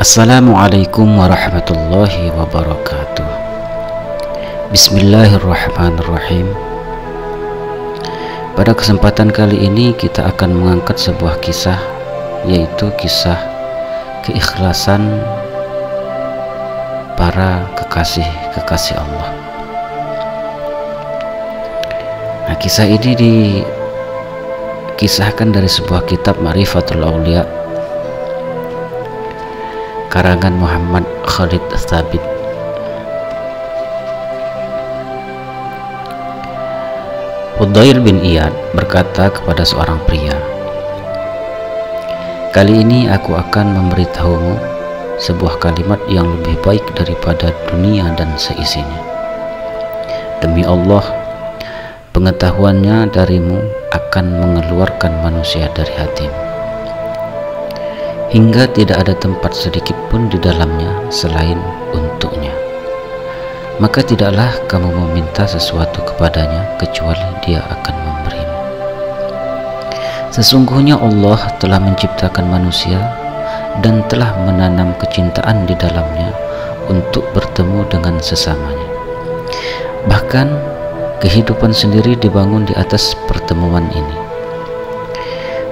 Assalamualaikum warahmatullahi wabarakatuh. Bismillahirrahmanirrahim. Pada kesempatan kali ini kita akan mengangkat sebuah kisah, yaitu kisah keikhlasan para kekasih Allah. Nah, kisah ini dikisahkan dari sebuah kitab Ma'rifatul Aulia karangan Muhammad Khalid Tsabit. Fudail bin Iyad berkata kepada seorang pria, "Kali ini aku akan memberitahumu sebuah kalimat yang lebih baik daripada dunia dan seisinya. Demi Allah, pengetahuannya darimu akan mengeluarkan manusia dari hatimu, hingga tidak ada tempat sedikit pun di dalamnya selain untuknya. Maka tidaklah kamu meminta sesuatu kepadanya kecuali dia akan memberimu. Sesungguhnya Allah telah menciptakan manusia dan telah menanam kecintaan di dalamnya untuk bertemu dengan sesamanya. Bahkan kehidupan sendiri dibangun di atas pertemuan ini.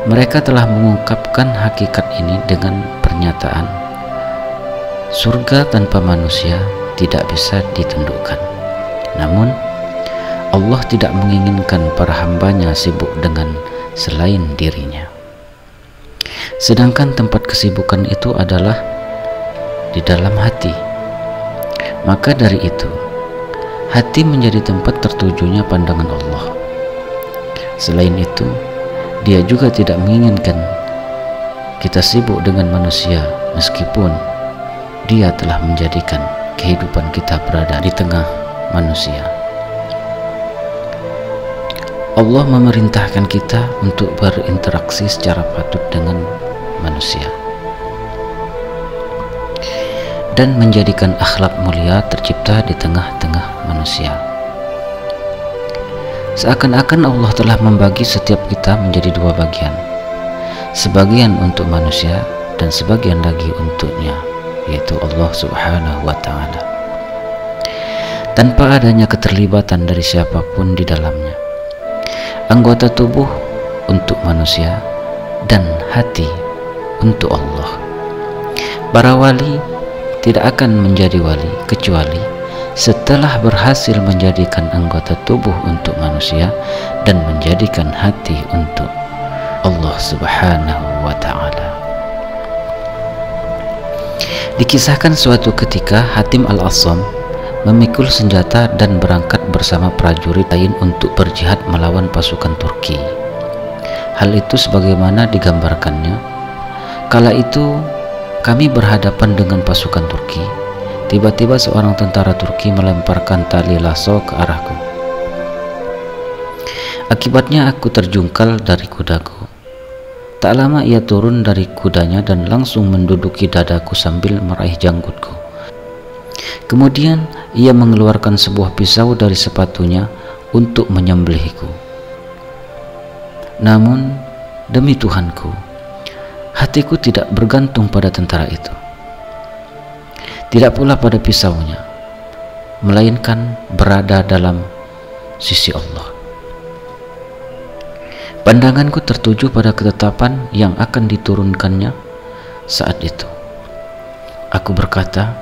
Mereka telah mengungkapkan hakikat ini dengan pernyataan, surga tanpa manusia tidak bisa ditundukkan. Namun Allah tidak menginginkan para hambanya sibuk dengan selain dirinya. Sedangkan tempat kesibukan itu adalah di dalam hati. Maka dari itu, hati menjadi tempat tertujunya pandangan Allah. Selain itu, Dia juga tidak menginginkan kita sibuk dengan manusia, meskipun Dia telah menjadikan kehidupan kita berada di tengah manusia. Allah memerintahkan kita untuk berinteraksi secara patut dengan manusia dan menjadikan akhlak mulia tercipta di tengah-tengah manusia. Seakan-akan Allah telah membagi setiap kita menjadi dua bagian, sebagian untuk manusia dan sebagian lagi untuknya, yaitu Allah Subhanahu wa Ta'ala, tanpa adanya keterlibatan dari siapapun di dalamnya. Anggota tubuh untuk manusia dan hati untuk Allah. Para wali tidak akan menjadi wali kecuali setelah berhasil menjadikan anggota tubuh untuk manusia dan menjadikan hati untuk Allah Subhanahu wa Ta'ala. Dikisahkan suatu ketika Hatim Al-Assam memikul senjata dan berangkat bersama prajurit lain untuk berjihad melawan pasukan Turki. Hal itu sebagaimana digambarkannya, kala itu kami berhadapan dengan pasukan Turki. Tiba-tiba seorang tentara Turki melemparkan tali lasso ke arahku. Akibatnya aku terjungkal dari kudaku. Tak lama ia turun dari kudanya dan langsung menduduki dadaku sambil meraih janggutku. Kemudian ia mengeluarkan sebuah pisau dari sepatunya untuk menyembelihku. Namun demi Tuhanku, hatiku tidak bergantung pada tentara itu, tidak pula pada pisaunya, melainkan berada dalam sisi Allah. Pandanganku tertuju pada ketetapan yang akan diturunkannya saat itu. Aku berkata,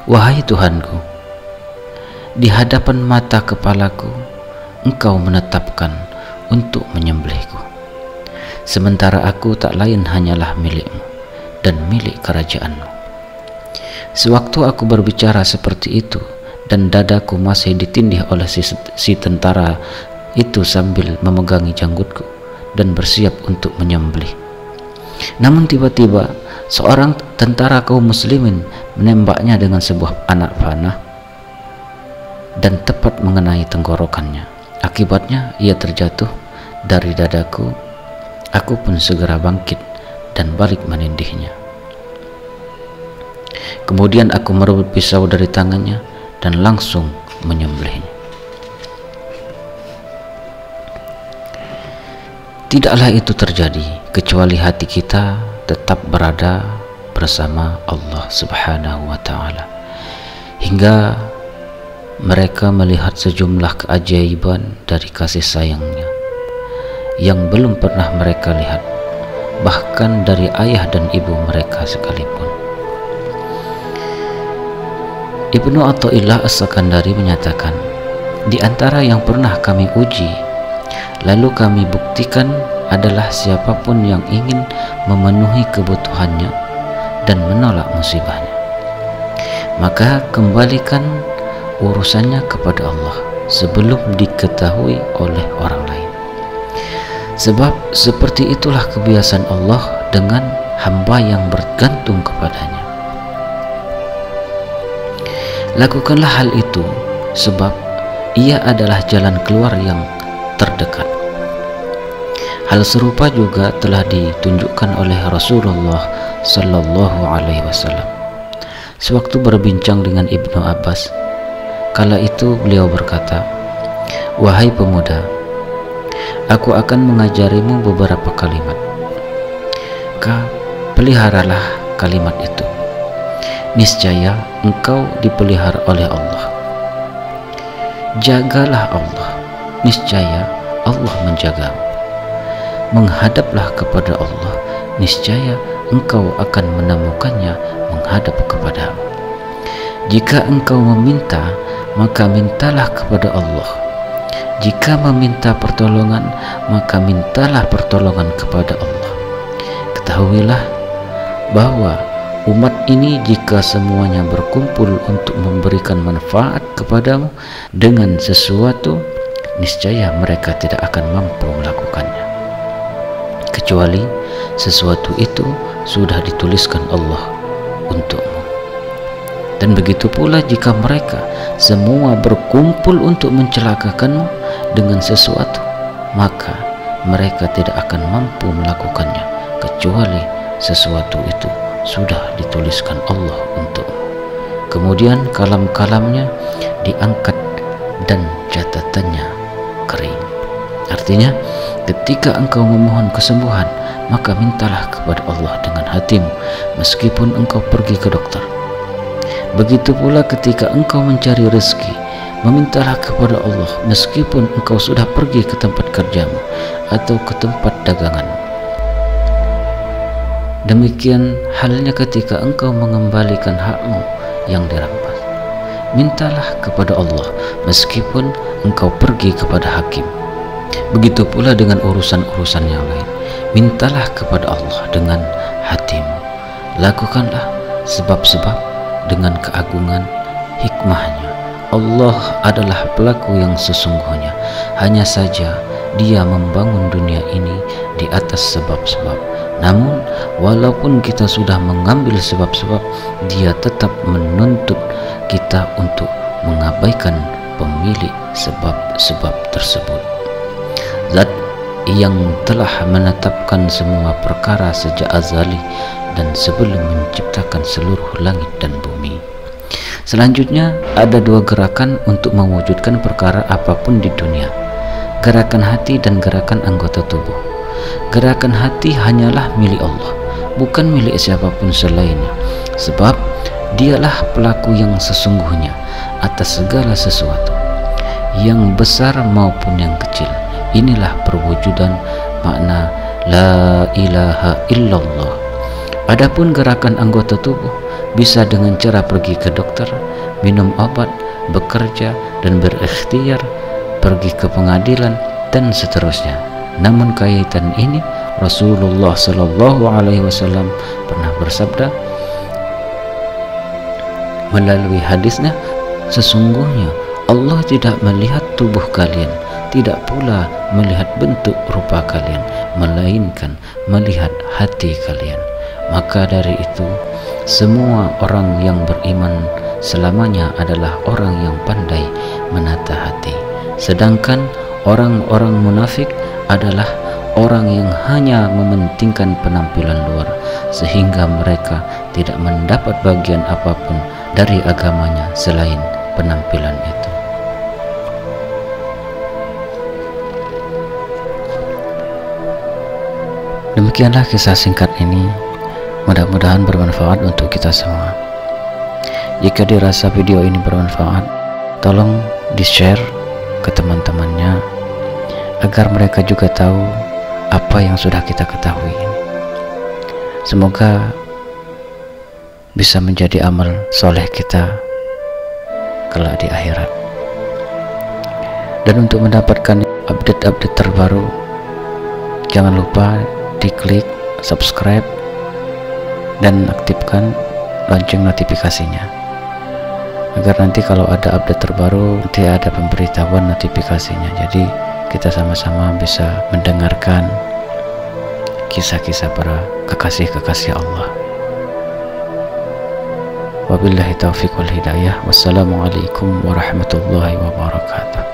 "Wahai Tuhanku, di hadapan mata kepalaku Engkau menetapkan untuk menyembelihku, sementara aku tak lain hanyalah milik-Mu dan milik kerajaan-Mu." Sewaktu aku berbicara seperti itu dan dadaku masih ditindih oleh si tentara itu sambil memegangi janggutku dan bersiap untuk menyembelih, namun tiba-tiba seorang tentara kaum muslimin menembaknya dengan sebuah anak panah dan tepat mengenai tenggorokannya. Akibatnya ia terjatuh dari dadaku Aku pun segera bangkit dan balik menindihnya. Kemudian aku merebut pisau dari tangannya dan langsung menyembelihnya. Tidaklah itu terjadi kecuali hati kita tetap berada bersama Allah Subhanahu wa Ta'ala, hingga mereka melihat sejumlah keajaiban dari kasih sayangnya yang belum pernah mereka lihat, bahkan dari ayah dan ibu mereka sekalipun. Ibnu Athaillah As-Sakandari menyatakan, di antara yang pernah kami uji lalu kami buktikan adalah siapapun yang ingin memenuhi kebutuhannya dan menolak musibahnya, maka kembalikan urusannya kepada Allah sebelum diketahui oleh orang lain. Sebab seperti itulah kebiasaan Allah dengan hamba yang bergantung kepadanya. Lakukanlah hal itu sebab ia adalah jalan keluar yang terdekat. Hal serupa juga telah ditunjukkan oleh Rasulullah Sallallahu Alaihi Wasallam. Sewaktu berbincang dengan Ibnu Abbas, kala itu beliau berkata, "Wahai pemuda, aku akan mengajarimu beberapa kalimat. Peliharalah kalimat itu. Niscaya engkau dipelihara oleh Allah. Jagalah Allah, niscaya Allah menjagamu. Menghadaplah kepada Allah, niscaya engkau akan menemukannya menghadap kepadamu. Jika engkau meminta, maka mintalah kepada Allah. Jika meminta pertolongan, maka mintalah pertolongan kepada Allah. Ketahuilah bahwa umat ini jika semuanya berkumpul untuk memberikan manfaat kepadamu dengan sesuatu, niscaya mereka tidak akan mampu melakukannya, kecuali sesuatu itu sudah dituliskan Allah untukmu. Dan begitu pula jika mereka semua berkumpul untuk mencelakakanmu dengan sesuatu, maka mereka tidak akan mampu melakukannya, kecuali sesuatu itu sudah dituliskan Allah untukmu. Kemudian kalam-kalamnya diangkat dan catatannya kering. Artinya, ketika engkau memohon kesembuhan, maka mintalah kepada Allah dengan hatimu meskipun engkau pergi ke dokter. Begitu pula ketika engkau mencari rezeki, memintalah kepada Allah meskipun engkau sudah pergi ke tempat kerjamu atau ke tempat daganganmu. Demikian halnya ketika engkau mengembalikan hakmu yang dirampas. Mintalah kepada Allah meskipun engkau pergi kepada hakim. Begitu pula dengan urusan-urusan yang lain. Mintalah kepada Allah dengan hatimu. Lakukanlah sebab-sebab dengan keagungan hikmahnya. Allah adalah pelaku yang sesungguhnya. Hanya saja Dia membangun dunia ini di atas sebab-sebab. Namun walaupun kita sudah mengambil sebab-sebab, Dia tetap menuntut kita untuk mengabaikan pemilik sebab-sebab tersebut. Zat yang telah menetapkan semua perkara sejak azali dan sebelum menciptakan seluruh langit dan bumi. Selanjutnya ada dua gerakan untuk mewujudkan perkara apapun di dunia: gerakan hati dan gerakan anggota tubuh. Gerakan hati hanyalah milik Allah, bukan milik siapapun selainnya, sebab Dialah pelaku yang sesungguhnya atas segala sesuatu, yang besar maupun yang kecil. Inilah perwujudan makna la ilaha illallah. Adapun gerakan anggota tubuh bisa dengan cara pergi ke dokter, minum obat, bekerja dan berikhtiar, pergi ke pengadilan dan seterusnya. Namun kaitan ini Rasulullah Sallallahu Alaihi Wasallam pernah bersabda melalui hadisnya, sesungguhnya Allah tidak melihat tubuh kalian, tidak pula melihat bentuk rupa kalian, melainkan melihat hati kalian. Maka dari itu, semua orang yang beriman selamanya adalah orang yang pandai menata hati. Sedangkan orang-orang munafik adalah orang yang hanya mementingkan penampilan luar, sehingga mereka tidak mendapat bagian apapun dari agamanya selain penampilan itu. Demikianlah kisah singkat ini, mudah-mudahan bermanfaat untuk kita semua. Jika dirasa video ini bermanfaat, tolong di-share ke teman-temannya agar mereka juga tahu apa yang sudah kita ketahui. Semoga bisa menjadi amal soleh kita kelak di akhirat. Dan untuk mendapatkan update-update terbaru, jangan lupa diklik subscribe dan aktifkan lonceng notifikasinya, agar nanti kalau ada update terbaru nanti ada pemberitahuan notifikasinya. Jadi kita sama-sama bisa mendengarkan kisah-kisah para kekasih-kekasih Allah. Wabillahi taufiq wal hidayah. Wassalamualaikum warahmatullahi wabarakatuh.